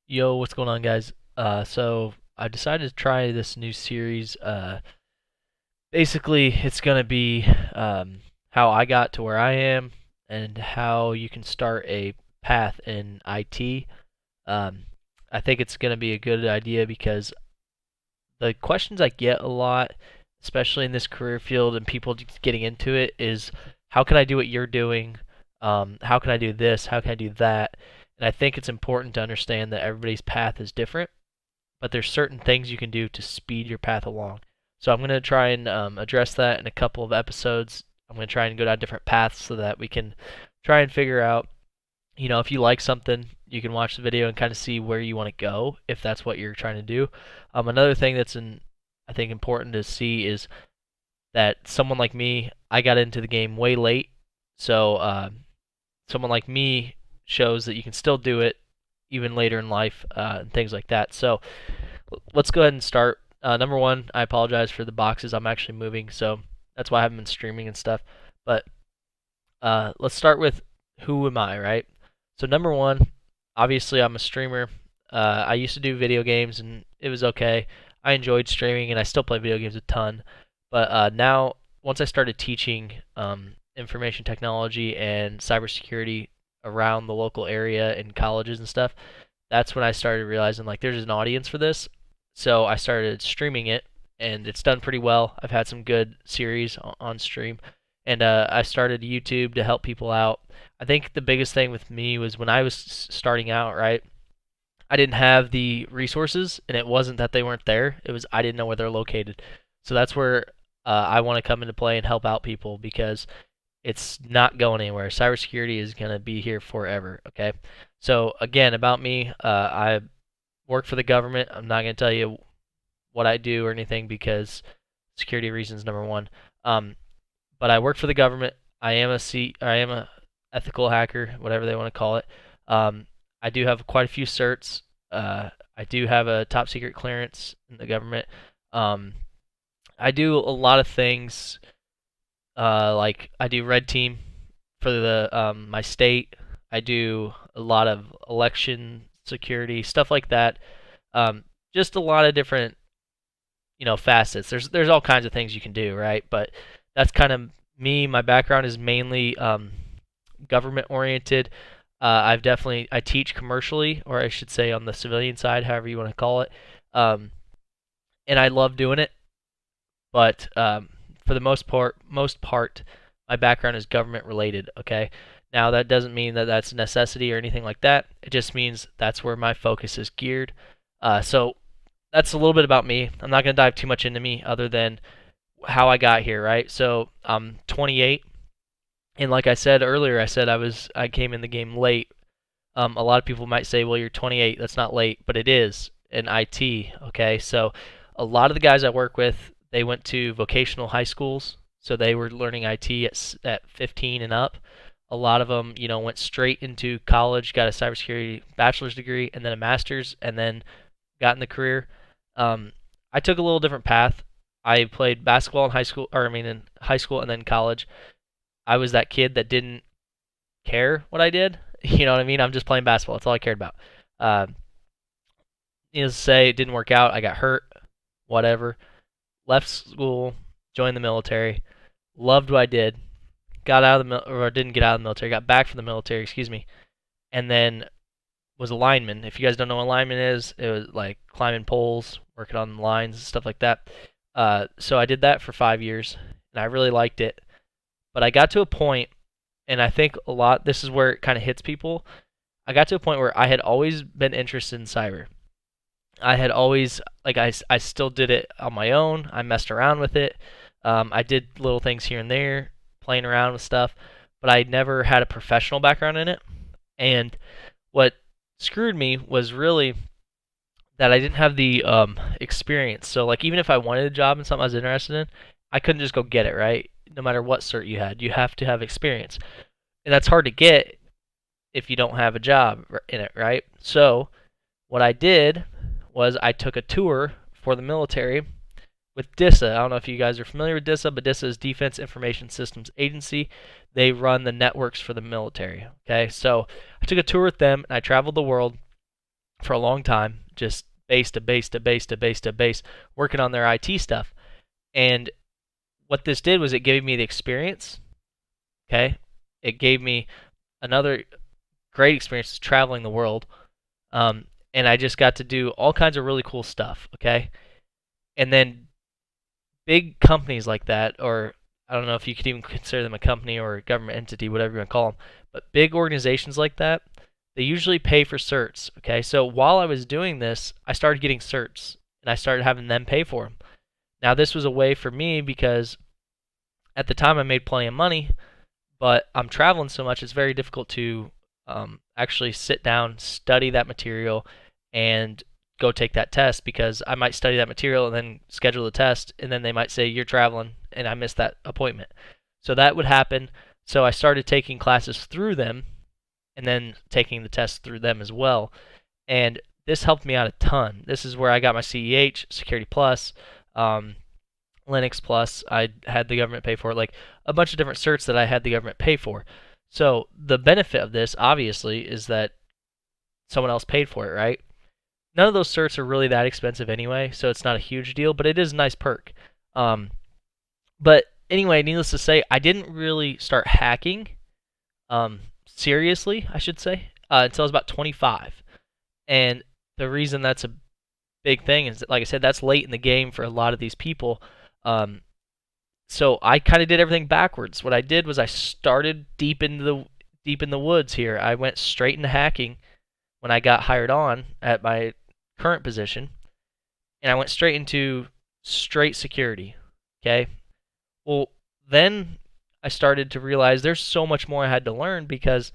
Yo, what's going on, guys? So I decided to try this new series. Basically, it's gonna be how I got to where I am and how you can start a path in IT. Um, I think it's gonna be a good idea because the questions I get a lot, especially in this career field and people just getting into it, is how can I do what you're doing? How can I do this? How can I do that? And I think it's important to understand that everybody's path is different, but there's certain things you can do to speed your path along. So I'm going to try and address that in a couple of episodes. I'm going to try and go down different paths so that we can try and figure out, if you like something, you can watch the video and kind of see where you want to go if that's what you're trying to do. Another thing I think important to see is that someone like me, I got into the game way late. So someone like me shows that you can still do it even later in life and things like that. So let's go ahead and start. Number one, I apologize for the boxes. I'm actually moving, so that's why I haven't been streaming and stuff. But let's start with who am I, right? So number one, obviously I'm a streamer. I used to do video games and it was okay. I enjoyed streaming and I still play video games a ton. But now, once I started teaching information technology and cybersecurity around the local area in colleges and stuff, that's when I started realizing like there's an audience for this. So I started streaming it, and it's done pretty well. I've had some good series on stream, and I started YouTube to help people out. I think the biggest thing with me was when I was starting out, right? I didn't have the resources, and it wasn't that they weren't there. It was I didn't know where they're located. So that's where I want to come into play and help out people because it's not going anywhere. Cybersecurity is going to be here forever. Okay. So again, about me, I work for the government. I'm not going to tell you what I do or anything because security reasons number one. Um, but I work for the government. I am a ethical hacker, whatever they want to call it. I do have quite a few certs. I do have a top secret clearance in the government. Um, I do a lot of things. Like I do red team for the my state. I do a lot of election security stuff like that. Um, just a lot of different facets. There's all kinds of things you can do, right? But that's kind of me. My background is mainly government oriented. I teach commercially, or I should say on the civilian side, however you want to call it. Um, and I love doing it. But for the most part, my background is government related. Okay. Now that doesn't mean that that's a necessity or anything like that. It just means that's where my focus is geared. So that's a little bit about me. I'm not going to dive too much into me other than how I got here, right? So I'm 28, and like I said earlier, I came in the game late. A lot of people might say, well, you're 28, that's not late, but it is in IT. Okay, so a lot of the guys I work with, they went to vocational high schools, so they were learning IT at 15 and up. A lot of them, went straight into college, got a cybersecurity bachelor's degree, and then a master's, and then got in the career. I took a little different path. I played basketball in high school, or I mean in high school and then college. I was that kid that didn't care what I did. You know what I mean? I'm just playing basketball. That's all I cared about. Uh, Needless to say, it didn't work out. I got hurt. Whatever. Left school, joined the military. Loved what I did. Got out of the or didn't get out of the military. Got back from the military. Excuse me. And then was a lineman. If you guys don't know what a lineman is, it was like climbing poles, working on lines, stuff like that. So I did that for 5 years, and I really liked it. But I got to a point, and I think this is where it kind of hits people. I got to a point where I had always been interested in cyber. I had always, I still did it on my own. I messed around with it. I did little things here and there, playing around with stuff, but I never had a professional background in it. And what screwed me was really that I didn't have the experience. So like even if I wanted a job in something I was interested in, I couldn't just go get it, right? No matter what cert you had, you have to have experience, and that's hard to get if you don't have a job in it, right? So what I did was I took a tour for the military with DISA. I don't know if you guys are familiar with DISA, but DISA is Defense Information Systems Agency. They run the networks for the military. Okay, so I took a tour with them and I traveled the world for a long time, just base to base to base to base to base, working on their IT stuff. And what this did was it gave me the experience. Okay, it gave me another great experience traveling the world. And I just got to do all kinds of really cool stuff. Okay, and then big companies like that, or I don't know if you could even consider them a company or a government entity, whatever you want to call them, but big organizations like that, they usually pay for certs. Okay, so while I was doing this, I started getting certs, and I started having them pay for them. Now this was a way for me because at the time I made plenty of money, but I'm traveling so much, it's very difficult to actually sit down, study that material, and go take that test because I might study that material and then schedule the test, and then they might say, you're traveling, and I missed that appointment. So that would happen. So I started taking classes through them and then taking the test through them as well. And this helped me out a ton. This is where I got my CEH, Security Plus, um, Linux Plus. I had the government pay for it, like a bunch of different certs that I had the government pay for. So the benefit of this, obviously, is that someone else paid for it, right? None of those certs are really that expensive anyway, so it's not a huge deal, but it is a nice perk. Um, but anyway, needless to say, I didn't really start hacking seriously, I should say, until I was about 25. And the reason that's a big thing is, that, like I said, that's late in the game for a lot of these people. Um, so I kind of did everything backwards. What I did was I started deep in the woods here. I went straight into hacking when I got hired on at my current position, and I went straight into straight security. Okay. Well, then I started to realize there's so much more I had to learn because,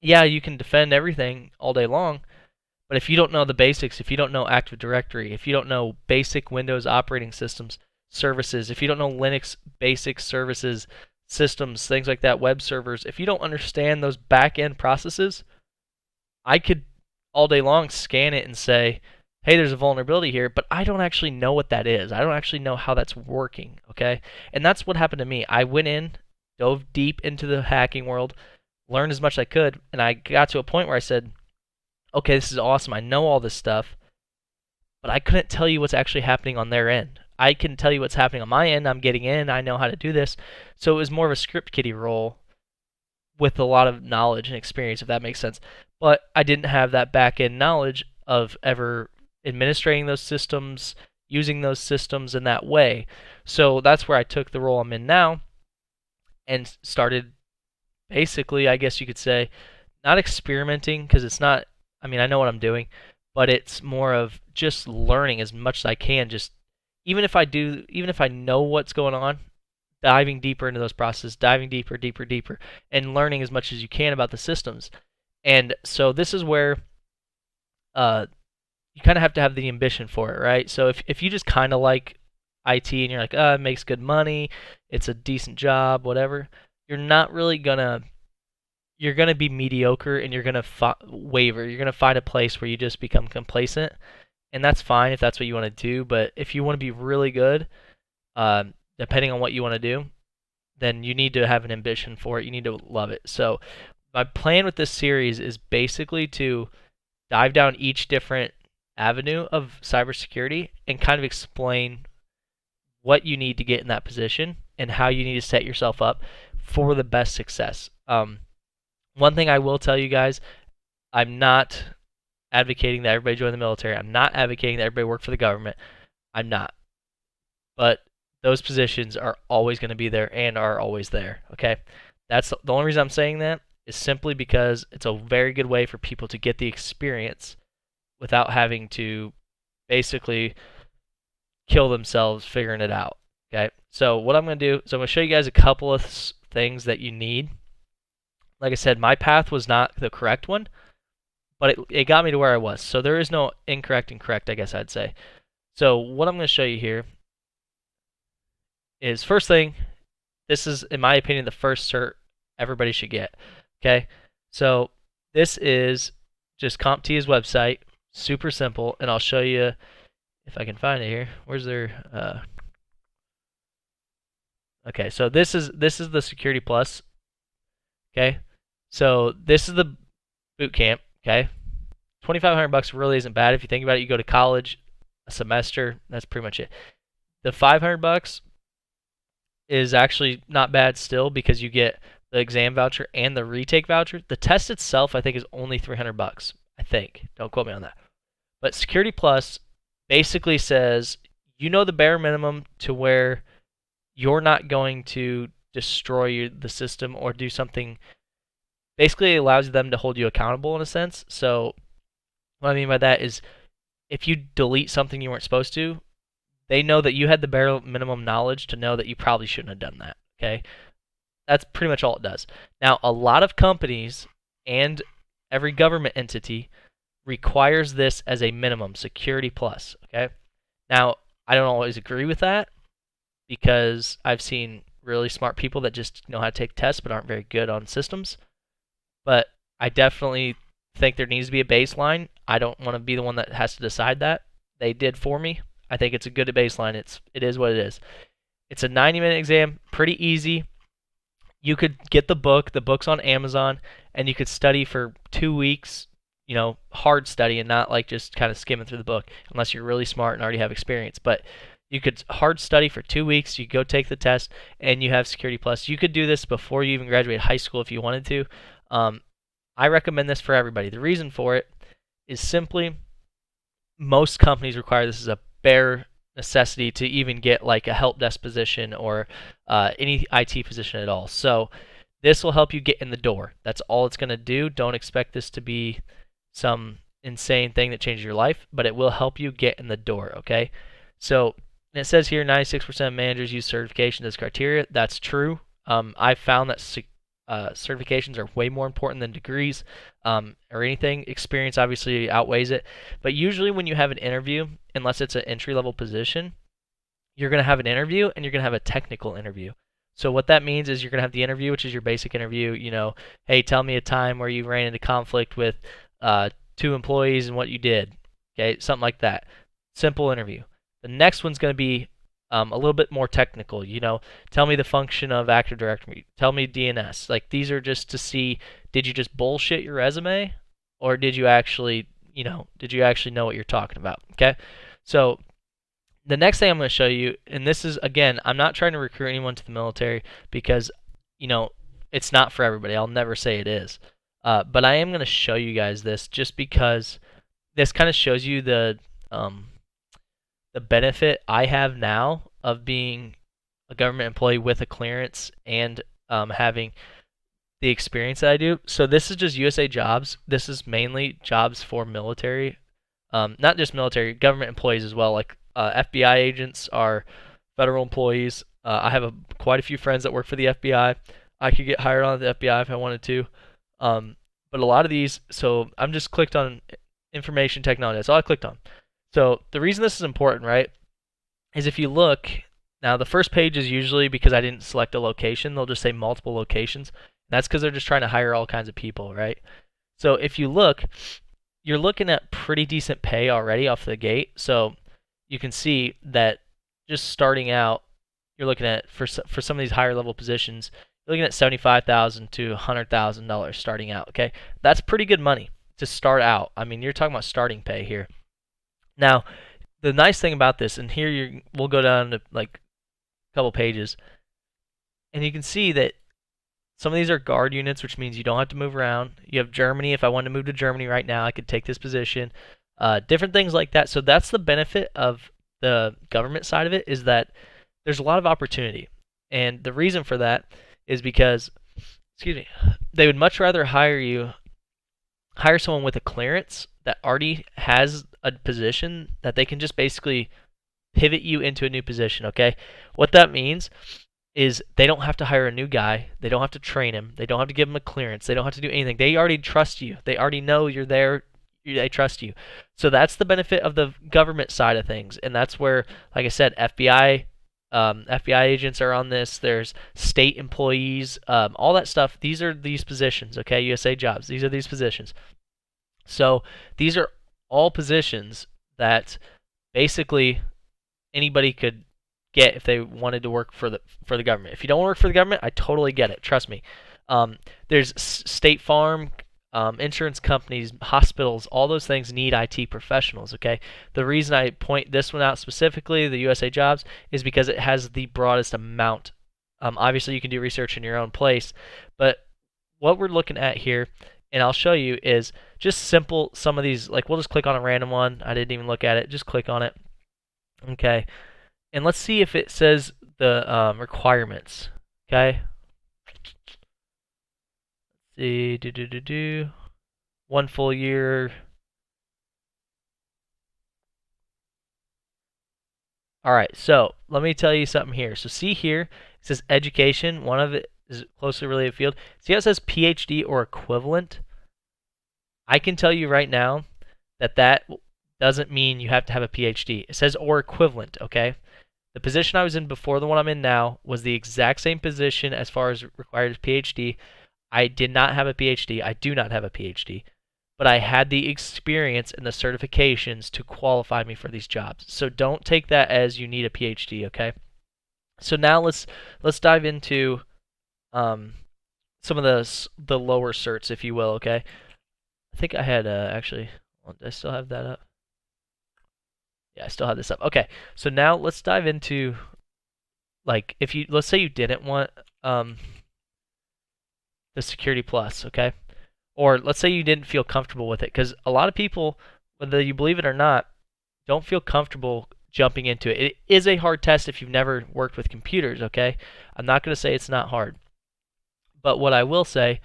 yeah, you can defend everything all day long, but if you don't know the basics, if you don't know Active Directory, if you don't know basic Windows operating systems, services, if you don't know Linux basic services, systems, things like that, web servers, if you don't understand those back end processes, I could all day long scan it and say, hey, there's a vulnerability here, but I don't actually know what that is. I don't actually know how that's working, okay? And that's what happened to me. I went in, dove deep into the hacking world, learned as much as I could, and I got to a point where I said, okay, this is awesome. I know all this stuff, but I couldn't tell you what's actually happening on their end. I can tell you what's happening on my end. I'm getting in. I know how to do this. So it was more of a script kiddie role with a lot of knowledge and experience, if that makes sense. But I didn't have that back end knowledge of ever administrating those systems, using those systems in that way. So that's where I took the role I'm in now and started basically, I guess you could say, not experimenting because it's not, I mean, I know what I'm doing, but it's more of just learning as much as I can. Just even if I know what's going on, diving deeper into those processes, diving deeper, deeper, deeper, and learning as much as you can about the systems. And so this is where you kind of have to have the ambition for it, right? So if you just kind of like IT and you're like, it makes good money, it's a decent job, whatever, you're not really gonna you're gonna be mediocre and you're gonna waver. You're gonna find a place where you just become complacent, and that's fine if that's what you want to do. But if you want to be really good, depending on what you want to do, then you need to have an ambition for it. You need to love it. So my plan with this series is basically to dive down each different avenue of cybersecurity and kind of explain what you need to get in that position and how you need to set yourself up for the best success. One thing I will tell you guys, I'm not advocating that everybody join the military. I'm not advocating that everybody work for the government. I'm not. But those positions are always going to be there and are always there. Okay? That's the only reason I'm saying that is simply because it's a very good way for people to get the experience without having to basically kill themselves figuring it out. Okay? So what I'm going to do is I'm going to show you guys a couple of things that you need. Like I said, my path was not the correct one, but it got me to where I was. So there is no incorrect and correct, I guess I'd say. So what I'm going to show you here is, first thing, this is, in my opinion, the first cert everybody should get. Okay? So this is just CompTIA's website. Super simple, and I'll show you if I can find it here. Where's their okay, so this is the Security Plus. Okay? So this is the boot camp, okay? $2,500 really isn't bad if you think about it. You go to college a semester, that's pretty much it. The $500 is actually not bad still because you get the exam voucher and the retake voucher. The test itself, I think, is only $300. I think. Don't quote me on that. But Security Plus basically says you know the bare minimum to where you're not going to destroy the system or do something. Basically, it allows them to hold you accountable in a sense. So what I mean by that is if you delete something you weren't supposed to, they know that you had the bare minimum knowledge to know that you probably shouldn't have done that. Okay, that's pretty much all it does. Now, a lot of companies and every government entity requires this as a minimum, Security Plus. Okay, now I don't always agree with that because I've seen really smart people that just know how to take tests but aren't very good on systems. But I definitely think there needs to be a baseline. I don't want to be the one that has to decide that. They did for me. I think it's a good baseline. It is what it is. It's a 90-minute exam, pretty easy. You could get the book. The book's on Amazon, and you could study for 2 weeks. Hard study and not like just kind of skimming through the book, unless you're really smart and already have experience. But you could hard study for 2 weeks. You go take the test, and you have Security Plus. You could do this before you even graduate high school if you wanted to. I recommend this for everybody. The reason for it is simply most companies require this as a bare necessity to even get like a help desk position or any IT position at all. So this will help you get in the door. That's all it's going to do. Don't expect this to be some insane thing that changes your life, but it will help you get in the door, okay? So it says here 96% of managers use certifications as criteria. That's true. I've found that certifications are way more important than degrees or anything. Experience obviously outweighs it. But usually when you have an interview, unless it's an entry-level position, you're going to have an interview and you're going to have a technical interview. So what that means is you're going to have the interview, which is your basic interview. Hey, tell me a time where you ran into conflict with 2 employees and what you did. Okay, something like that. Simple interview. The next one's going to be a little bit more technical. Tell me the function of Active Directory. Tell me DNS. Like these are just to see, did you just bullshit your resume, or did you actually know what you're talking about? Okay, so the next thing I'm going to show you, and this is again, I'm not trying to recruit anyone to the military because it's not for everybody. I'll never say it is, but I am going to show you guys this just because this kind of shows you the benefit I have now of being a government employee with a clearance and having the experience that I do. So this is just USA Jobs. This is mainly jobs for military, not just military, government employees as well. Like FBI agents are federal employees. I have quite a few friends that work for the FBI. I could get hired on the FBI if I wanted to. But a lot of these, so I'm just clicked on information technology. That's all I clicked on. So the reason this is important, right, is if you look, now the first page is usually because I didn't select a location. They'll just say multiple locations. That's because they're just trying to hire all kinds of people, right? So if you look, you're looking at pretty decent pay already off the gate. So you can see that just starting out, you're looking at, for some of these higher level positions, you're looking at $75,000 to $100,000 starting out, okay? That's pretty good money to start out. I mean, you're talking about starting pay here. Now, the nice thing about this, and here we'll go down to like a couple pages, and you can see that some of these are guard units, which means you don't have to move around. You have Germany. If I wanted to move to Germany right now, I could take this position. Different things like that. So that's the benefit of the government side of it, is that there's a lot of opportunity. And the reason for that is because, they would much rather hire someone with a clearance that already has a position that they can just basically pivot you into a new position, okay? What that means is they don't have to hire a new guy. They don't have to train him. They don't have to give him a clearance. They don't have to do anything. They already trust you. They already know you're there. They trust you. So that's the benefit of the government side of things. And that's where, like I said, FBI agents are on this. There's state employees, all that stuff. These are these positions, okay? USA Jobs. These are these positions. So these are all positions that basically anybody could get if they wanted to work for the government. If you don't work for the government, I totally get it. Trust me. There's State Farm, insurance companies, hospitals, all those things need IT professionals, okay? The reason I point this one out specifically, the USA Jobs, is because it has the broadest amount. Obviously, you can do research in your own place, but what we're looking at here, and I'll show you, is just simple, some of these, like we'll just click on a random one. I didn't even look at it, just click on it. Okay, and let's see if it says the requirements, okay? See, do. 1 full year. All right, so let me tell you something here. So see here, it says education. One of it is closely related field. See how it says PhD or equivalent? I can tell you right now that that doesn't mean you have to have a PhD. It says or equivalent, okay? The position I was in before the one I'm in now was the exact same position as far as required as PhD. I did not have a PhD. I do not have a PhD. But I had the experience and the certifications to qualify me for these jobs. So don't take that as you need a PhD, okay? So now let's dive into some of the lower certs, if you will, okay? I think I had actually. Did I still have that up? Yeah, I still have this up. Okay, so now let's dive into, like, if you, let's say you didn't want the Security Plus, okay? Or let's say you didn't feel comfortable with it, because a lot of people, whether you believe it or not, don't feel comfortable jumping into it. It is a hard test if you've never worked with computers, okay? I'm not going to say it's not hard. But what I will say,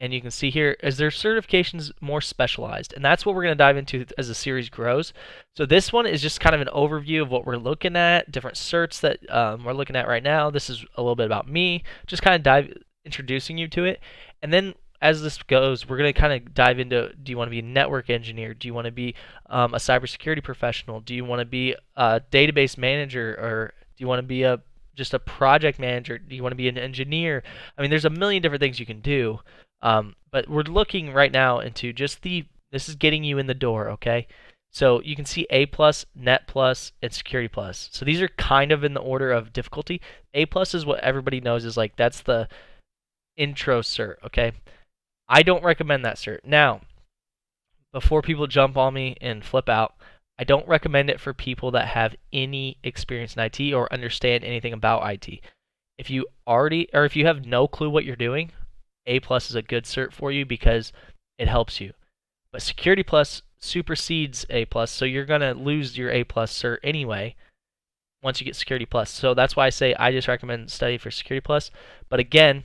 and you can see here, is their certifications more specialized. And that's what we're going to dive into as the series grows. So this one is just kind of an overview of what we're looking at, different certs that we're looking at right now. This is a little bit about me, just kind of introducing you to it. And then as this goes, we're going to kind of dive into, do you want to be a network engineer? Do you want to be a cybersecurity professional? Do you want to be a database manager? Or do you want to be just a project manager? Do you want to be an engineer? I mean, there's a million different things you can do. But we're looking right now into just this is getting you in the door, okay? So you can see A+, Net+, and Security Plus. So these are kind of in the order of difficulty. A+ is what everybody knows is like, that's the intro cert, okay? I don't recommend that cert. Now, before people jump on me and flip out, I don't recommend it for people that have any experience in IT or understand anything about IT. If you have no clue what you're doing, A+ is a good cert for you because it helps you. But Security Plus supersedes A+, so you're going to lose your A+ cert anyway once you get Security Plus. So that's why I say I just recommend studying for Security Plus. But again,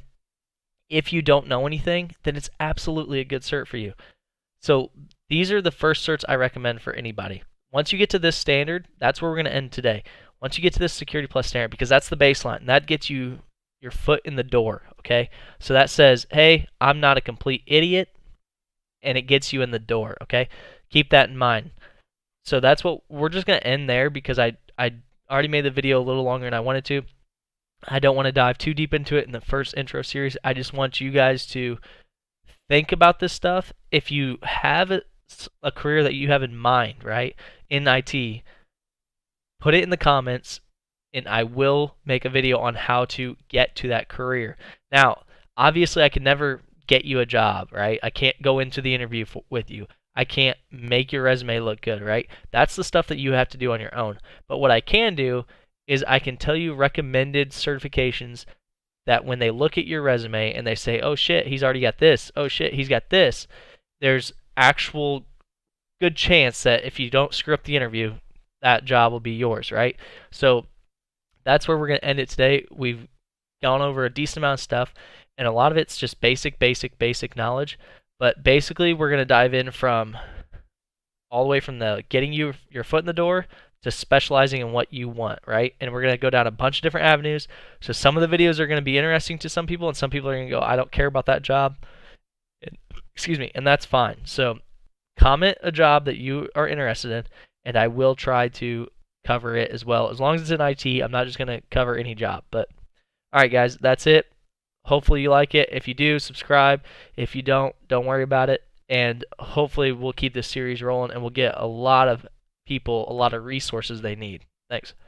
if you don't know anything, then it's absolutely a good cert for you. So these are the first certs I recommend for anybody. Once you get to this standard, that's where we're going to end today. Once you get to this Security Plus standard, because that's the baseline, and that gets you your foot in the door, okay? So that says, hey, I'm not a complete idiot, and it gets you in the door, okay? Keep that in mind. So that's what we're just going to end there because I already made the video a little longer than I wanted to. I don't want to dive too deep into it in the first intro series. I just want you guys to think about this stuff. If you have a career that you have in mind, right, in IT, put it in the comments, and I will make a video on how to get to that career. Now, obviously, I can never get you a job, right? I can't go into the interview with you. I can't make your resume look good, right? That's the stuff that you have to do on your own. But what I can do is I can tell you recommended certifications that when they look at your resume and they say, oh shit, he's already got this. Oh shit, he's got this. There's actual good chance that if you don't screw up the interview, that job will be yours, right? So that's where we're going to end it today. We've gone over a decent amount of stuff, and a lot of it's just basic knowledge. But basically, we're going to dive in from all the way from the getting your foot in the door to specializing in what you want, right? And we're going to go down a bunch of different avenues. So some of the videos are going to be interesting to some people, and some people are going to go, I don't care about that job. Excuse me, and that's fine. So comment a job that you are interested in, and I will try to cover it as well. As long as it's in IT, I'm not just going to cover any job. But all right, guys, that's it. Hopefully you like it. If you do, subscribe. If you don't worry about it. And hopefully we'll keep this series rolling and we'll get a lot of people a lot of resources they need. Thanks.